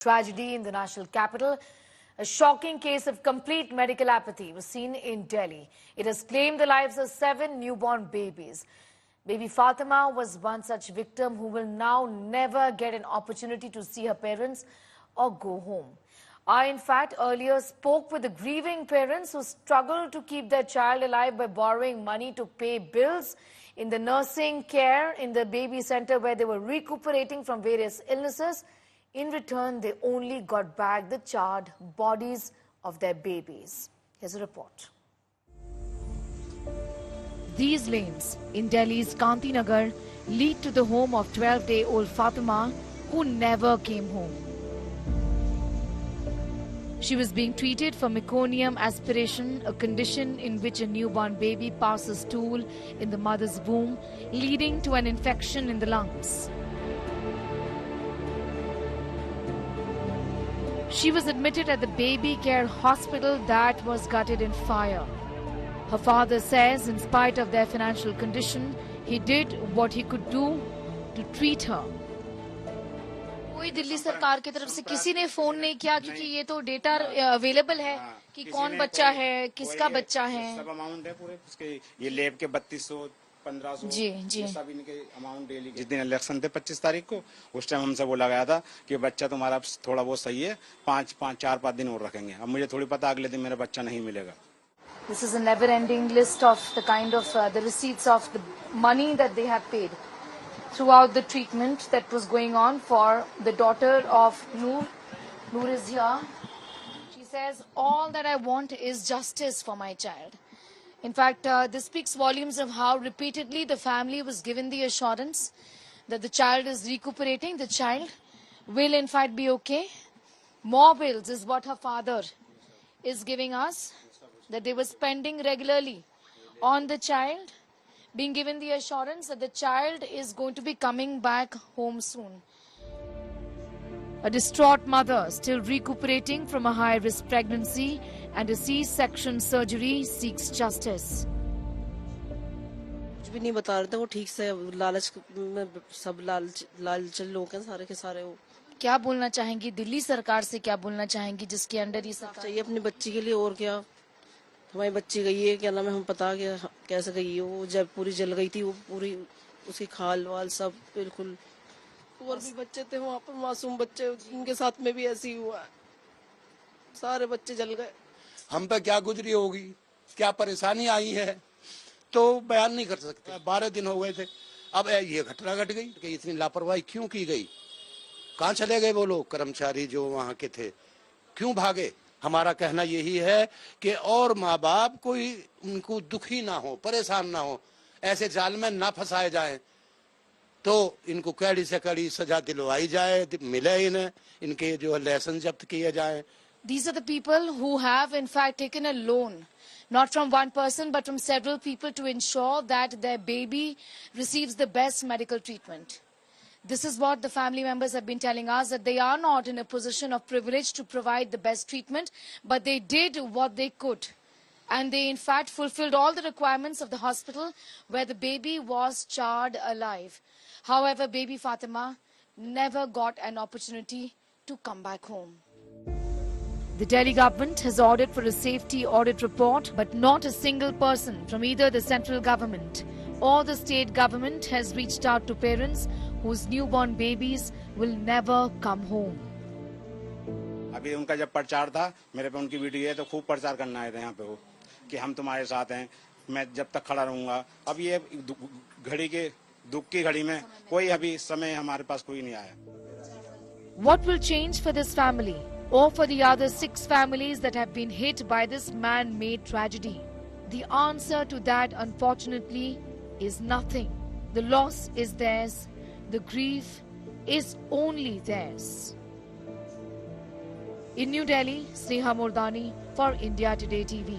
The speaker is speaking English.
Tragedy in the national capital. A shocking case of complete medical apathy was seen in Delhi. It has claimed the lives of 7 newborn babies. Baby Fatima was one such victim who will now never get an opportunity to see her parents or go home. I, in fact, earlier spoke with the grieving parents who struggled to keep their child alive by borrowing money to pay bills in the nursing care in the baby center where they were recuperating from various illnesses. In return, they only got back the charred bodies of their babies. Here's a report. These lanes in Delhi's Kanti Nagar lead to the home of 12-day-old Fatima, who never came home. She was being treated for meconium aspiration, a condition in which a newborn baby passes stool in the mother's womb, leading to an infection in the lungs. She was admitted at the baby care hospital that was gutted in fire. Her father says, in spite of their financial condition, he did what he could do to treat her. कोई दिल्ली सरकार की तरफ से किसी ने phone नहीं किया क्योंकि ये तो डेटा अवेलेबल है कि कौन बच्चा है, किसका बच्चा है। सब अमाउंट है पूरे उसके, ये लैब के 3200 1500 जी सब इनके अमाउंट डेली। जिस दिन इलेक्शन थे 25 तारीख को, उस टाइम हमसे बोला गया था कि बच्चा तुम्हारा थोड़ा बहुत सही है, 4-5 दिन और रखेंगे। अब मुझे थोड़ी पता अगले दिन मेरा बच्चा नहीं मिलेगा। This is a never-ending list of the kind of the receipts of the money that they have paid throughout the treatment that was going on for the daughter of Noor. Noor is here. She says, all that I want is justice for my child. In fact, this speaks volumes of how repeatedly the family was given the assurance that the child is recuperating, the child will in fact be okay. More bills is what her father is giving us, that they were spending regularly on the child, being given the assurance that the child is going to be coming back home soon. A distraught mother still recuperating from a high-risk pregnancy and a C-section surgery seeks justice. कुछ भी नहीं बता रहे थे वो ठीक से, लालच में सब लालच लोग हैं सारे के सारे। वो क्या बोलना चाहेंगी दिल्ली सरकार से, क्या बोलना चाहेंगी जिसके अंडर ये सरकार चाहिए अपनी बच्ची के लिए? और क्या, हमारी बच्ची गई है, क्या नाम है, हम पता क्या कैसे गई है वो, जब पूरी जल गई थी वो, पूरी उसकी खाल वाल सब बिल्कुल। और भी बच्चे थे वहाँ पर, मासूम बच्चे, उनके साथ में भी ऐसी हुआ, सारे बच्चे जल गए। हम पे क्या गुजरी होगी, क्या परेशानी आई है तो बयान नहीं कर सकते। 12 दिन हो गए थे, अब ये घटना घट गई कि इतनी लापरवाही क्यों की गई? कहाँ चले गए वो लोग कर्मचारी जो वहाँ के थे, क्यों भागे? हमारा कहना यही है कि और माँ बाप कोई उनको दुखी ना हो, परेशान ना हो, ऐसे जाल में ना फंसाए जाएं, तो इनको कड़ी से कड़ी सजा दिलवाई जाए, मिले इन्हें, इनके जो लाइसेंस जब्त किए जाए। These are the people who have in fact taken a loan, not from one person but from several people, to ensure that their baby receives the best medical treatment. This is what the family members have been telling us, that they are not in a position of privilege to provide the best treatment, but they did what they could. And they in fact fulfilled all the requirements of the hospital where the baby was charred alive. However, baby Fatima never got an opportunity to come back home. The Delhi government has ordered for a safety audit report, but not a single person from either the central government or the state government has reached out to parents whose newborn babies will never come home. अभी उनका जब प्रचार था, मेरे पे उनकी video है, तो खूब प्रचार करना आए थे यहाँ पे वो कि हम तुम्हारे साथ हैं, मैं जब तक खड़ा रहूंगा। अब ये घड़ी के दुख की घड़ी में कोई अभी समय हमारे पास कोई नहीं आया। What will change for this family or for the other 6 families that have been hit by this man-made tragedy? The answer to that, unfortunately, is nothing. The loss is theirs. The grief is only theirs. In New Delhi, Sneha Mordani for India Today TV.